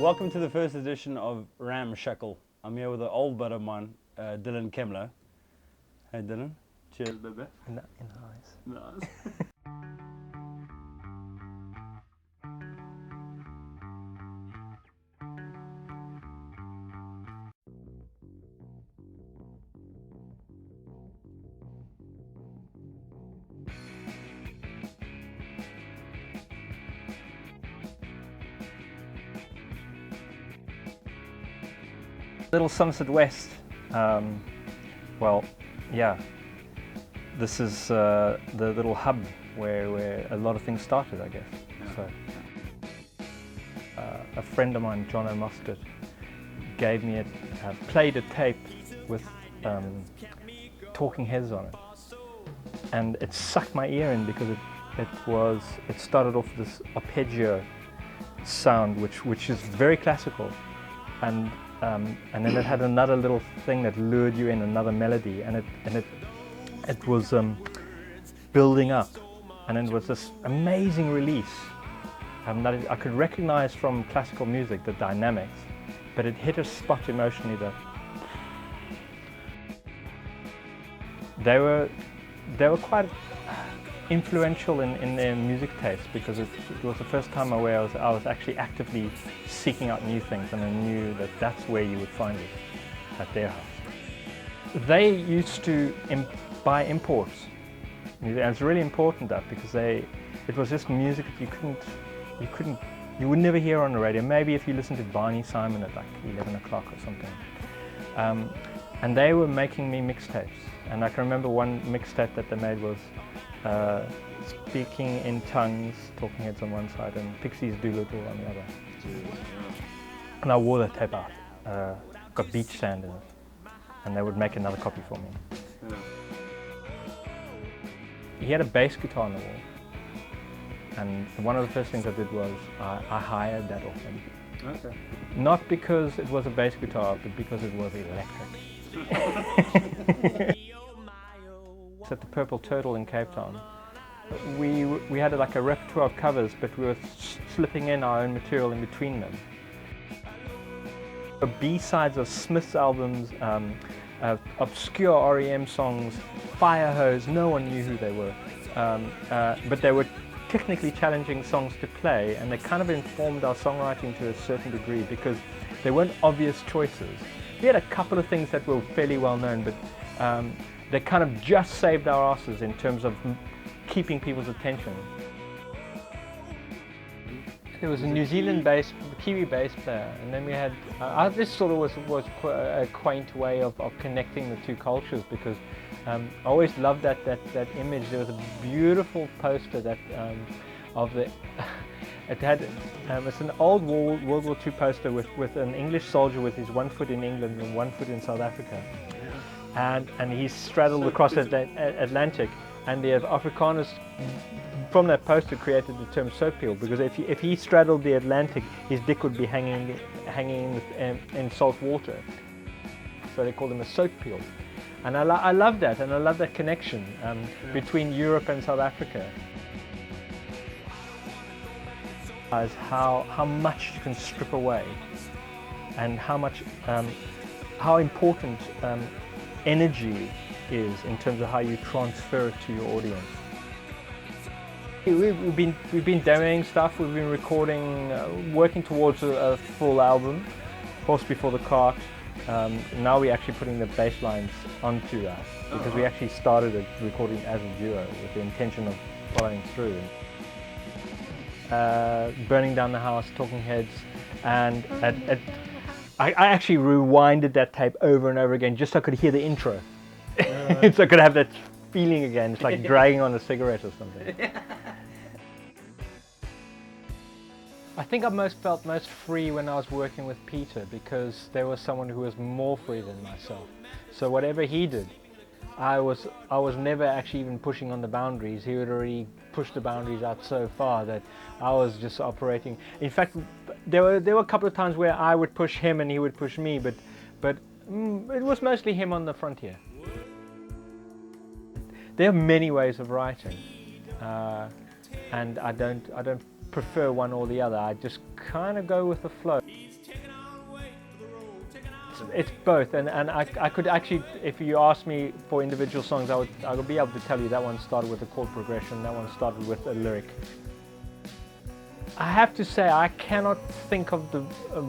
Welcome to the first edition of Ramshackle. I'm here with an old buddy of mine, Dylan Kemlo. Hey Dylan. Cheers, baby. Nice. Little Somerset West. Well, yeah. This is the little hub where a lot of things started, I guess. Yeah. So, a friend of mine, John O'Mostert, gave me played a tape with Talking Heads on it, and it sucked my ear in because it started off this arpeggio sound, which is very classical, and then it had another little thing that lured you in, another melody, and it was building up, and then it was this amazing release that I could recognize from classical music, the dynamics, but it hit a spot emotionally that they were quite influential in their music taste, because it was the first time I was actually actively seeking out new things, and I knew that that's where you would find it, at their house. They used to buy imports, and it's really important that, because it was just music that you would never hear on the radio. Maybe if you listened to Barney Simon at like 11 o'clock or something. And they were making me mixtapes, and I can remember one mixtape that they made was Speaking in Tongues, Talking Heads on one side, and Pixies Doolittle on the other. And I wore that tape out. Got beach sand in it, and they would make another copy for me. Yeah. He had a bass guitar on the wall, and one of the first things I did was I hired that off him. Okay. Not because it was a bass guitar, but because it was electric. At the Purple Turtle in Cape Town, we had like a repertoire of covers, but we were slipping in our own material in between them. The B-sides of Smith's albums, obscure REM songs, Fire Hose, no one knew who they were, but they were technically challenging songs to play, and they kind of informed our songwriting to a certain degree because they weren't obvious choices. We had a couple of things that were fairly well known, but they kind of just saved our asses in terms of keeping people's attention. There was a New Zealand-based, Kiwi bass player, and then we had, this sort of was a quaint way of connecting the two culturs, because I always loved that image. There was a beautiful poster that of the, it had, it's an old World War II poster with an English soldier with his one foot in England and one foot in South Africa. And he straddled across the Atlantic, and the Afrikaners from that poster created the term soap peel, because if he straddled the Atlantic, his dick would be hanging in salt water. So they called him a soap peel. And I love that, and I love that connection between Europe and South Africa. As how much you can strip away, and how important energy is in terms of how you transfer it to your audience. We've been demoing stuff. We've been recording, working towards a full album, Horse Before the Cart. Now we're actually putting the bass lines onto that, because we actually started it recording as a duo with the intention of following through. Burning Down the House, Talking Heads, and I actually rewinded that tape over and over again just so I could hear the intro. So I could have that feeling again. It's like dragging on a cigarette or something. I think I felt most free when I was working with Peter, because there was someone who was more free than myself. So whatever he did, I was never actually even pushing on the boundaries. He had already pushed the boundaries out so far that I was just operating. In fact, there were a couple of times where I would push him and he would push me, but it was mostly him on the frontier. There are many ways of writing, and I don't prefer one or the other. I just kind of go with the flow. it's both, and I could actually, if you ask me for individual songs, I would be able to tell you that one started with a chord progression, that one started with a lyric. I have to say I cannot think of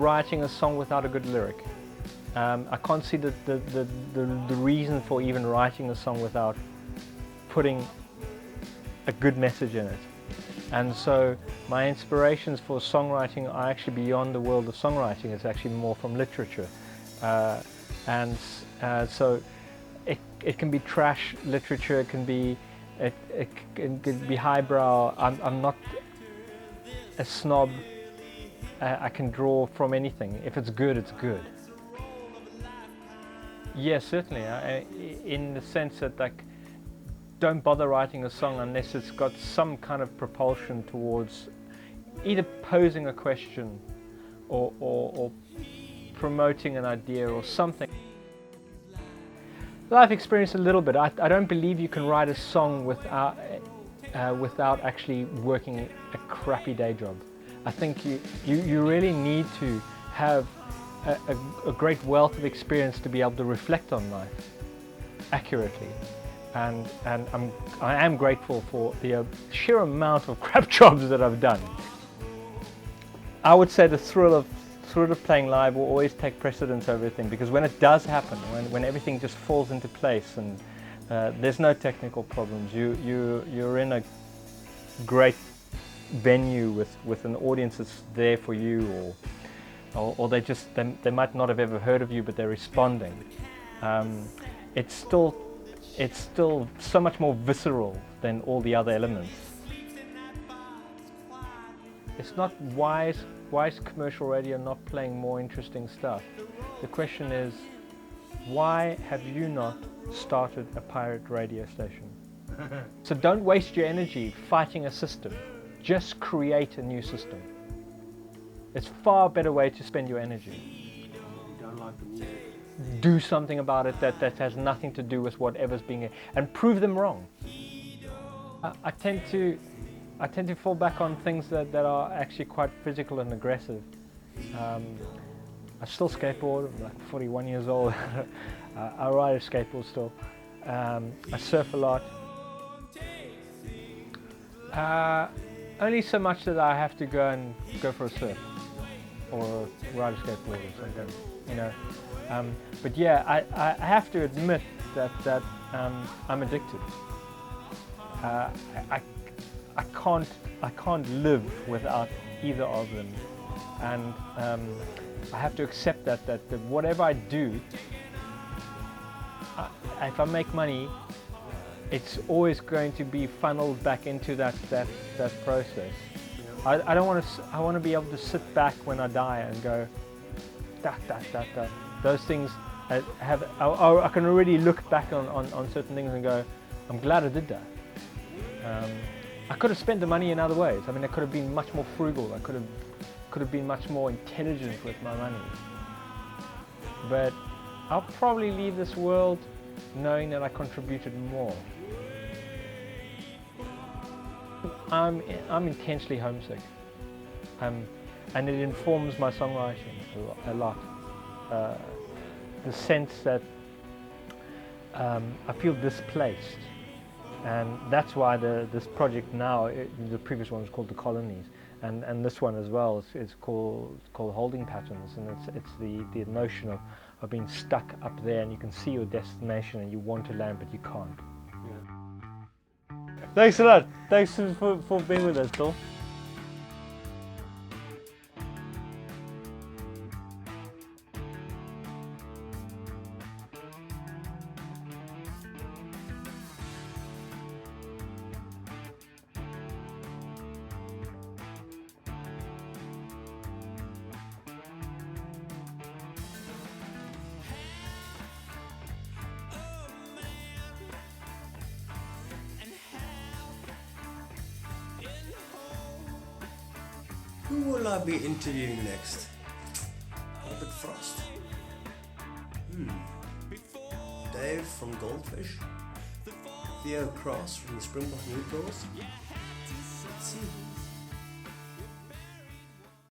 writing a song without a good lyric. I can't see the reason for even writing a song without putting a good message in it. And so my inspirations for songwriting are actually beyond the world of songwriting. It's actually more from literature. So it can be trash literature, it can be highbrow. I'm not a snob. I can draw from anything. If it's good, it's good. Yes, certainly. In the sense that, like, don't bother writing a song unless it's got some kind of propulsion towards either posing a question or promoting an idea or something. Life experience a little bit. I don't believe you can write a song without actually working a crappy day job. I think you really need to have a great wealth of experience to be able to reflect on life accurately. And I am grateful for the sheer amount of crap jobs that I've done. I would say the thrill of playing live will always take precedence over everything, because when it does happen, when everything just falls into place and there's no technical problems, you're in a great venue with an audience that's there for you, or they might not have ever heard of you, but they're responding. It's still so much more visceral than all the other elements. It's not why is commercial radio not playing more interesting stuff? The question is, why have you not started a pirate radio station? So don't waste your energy fighting a system. Just create a new system. It's a far better way to spend your energy. You don't like the music. Do something about it that has nothing to do with whatever's being, and prove them wrong. I tend to fall back on things that are actually quite physical and aggressive. I still skateboard. I'm like 41 years old. I ride a skateboard still. I surf a lot. Only so much that I have to go for a surf or ride a skateboard or something, you know. But yeah, I have to admit that I'm addicted. I can't live without either of them, and I have to accept that whatever I do, if I make money, it's always going to be funneled back into that process. I don't want to. I want to be able to sit back when I die and go, da. Those things I can already look back on certain things and go, I'm glad I did that. I could have spent the money in other ways. I mean, I could have been much more frugal. I could have been much more intelligent with my money. But I'll probably leave this world knowing that I contributed more. I'm intensely homesick, and it informs my songwriting a lot. The sense that I feel displaced, and that's why this project now, the previous one was called The Colonies, and this one as well is called Holding Patterns, and it's the notion of being stuck up there, and you can see your destination and you want to land but you can't. Yeah. Thanks a lot. Thanks for being with us, Phil. Who will I be interviewing next? Albert Frost. Dave from Goldfish. Theo Cross from the Springbok New Doors. Let's see.